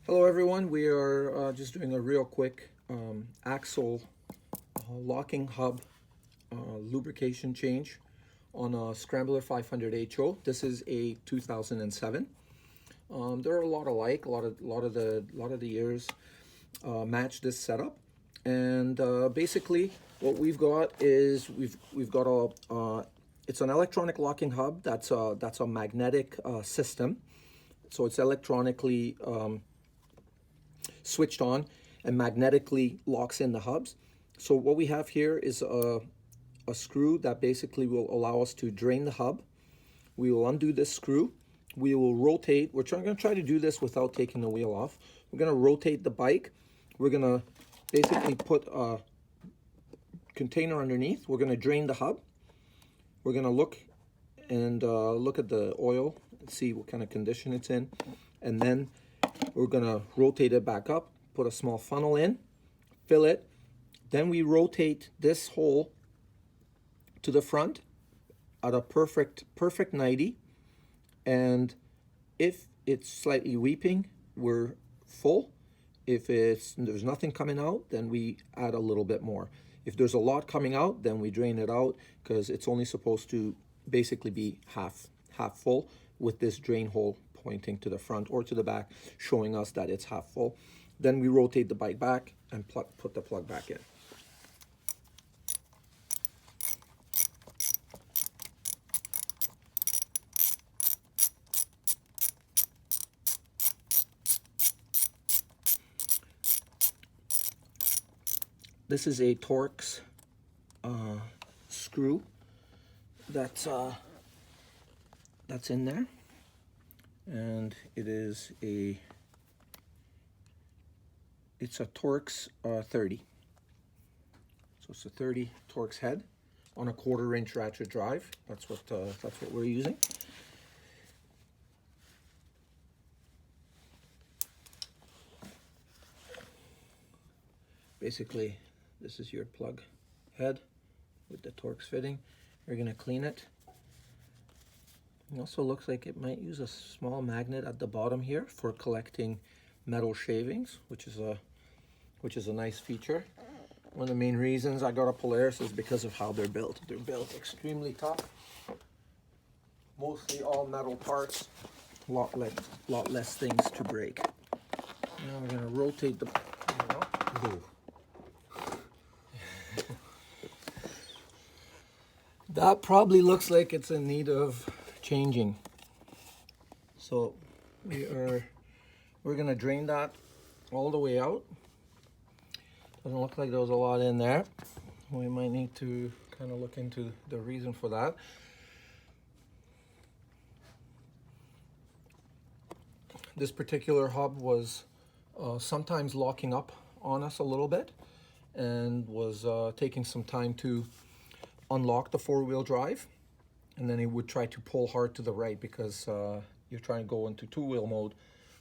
Hello everyone, we are just doing a real quick axle locking hub lubrication change on a Scrambler 500 HO. This is a 2007. They're a lot alike. A lot of the years match this setup, and basically what we've got is we've got a it's an electronic locking hub that's a magnetic system, so it's electronically switched on and magnetically locks in the hubs. So what we have here is a screw that basically will allow us to drain the hub. We will undo this screw. We will rotate. We're going to try to do this without taking the wheel off. We're going to rotate the bike. We're going to basically put a container underneath. We're going to drain the hub. We're going to look at the oil and see what kind of condition it's in. And then we're going to rotate it back up, put a small funnel in, fill it. Then we rotate this hole to the front at a perfect 90. And if it's slightly weeping, we're full. If there's nothing coming out, then we add a little bit more. If there's a lot coming out, then we drain it out, because it's only supposed to basically be half full, with this drain hole pointing to the front or to the back, showing us that it's half full. Then we rotate the bike back and put the plug back in. This is a Torx screw that's in there, and it's a Torx 30. So it's a 30 Torx head on a 1/4-inch ratchet drive. That's what we're using. Basically, this is your plug head with the Torx fitting. You're going to clean it. It also looks like it might use a small magnet at the bottom here for collecting metal shavings, which is a nice feature. One of the main reasons I got a Polaris is because of how they're built. They're built extremely tough. Mostly all metal parts, a lot less things to break. Now we're going to rotate the... That probably looks like it's in need of changing. So we're gonna drain that all the way out. Doesn't look like there was a lot in there. We might need to kind of look into the reason for that. This particular hub was sometimes locking up on us a little bit, and was taking some time to unlock the 4-wheel drive, and then it would try to pull hard to the right, because you're trying to go into 2-wheel mode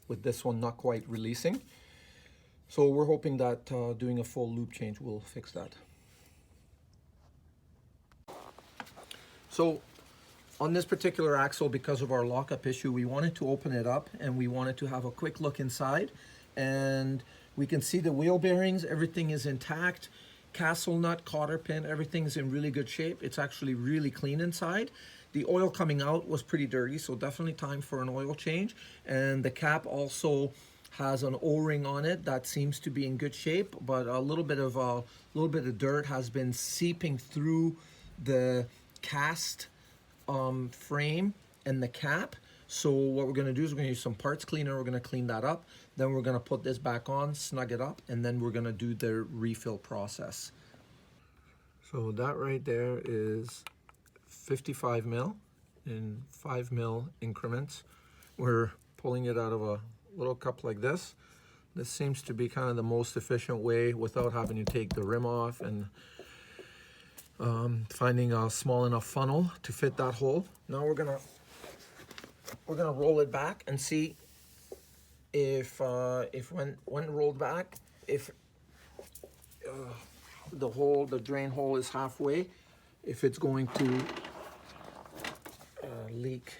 with this one not quite releasing. So we're hoping that doing a full loop change will fix that. So on this particular axle, because of our lockup issue, we wanted to open it up and we wanted to have a quick look inside, and we can see the wheel bearings, everything is intact. Castle nut, cotter pin, everything's in really good shape. It's actually really clean inside. The oil coming out was pretty dirty, so definitely time for an oil change. And the cap also has an O-ring on it that seems to be in good shape, but a little bit of dirt has been seeping through the cast frame and the cap. So what we're going to do is we're going to use some parts cleaner. We're going to clean that up. Then we're going to put this back on, snug it up, and then we're going to do the refill process. So that right there is 55 mil in 5 mil increments. We're pulling it out of a little cup like this. This seems to be kind of the most efficient way without having to take the rim off and finding a small enough funnel to fit that hole. Now we're gonna roll it back and see if when rolled back, if the drain hole is halfway, if it's going to leak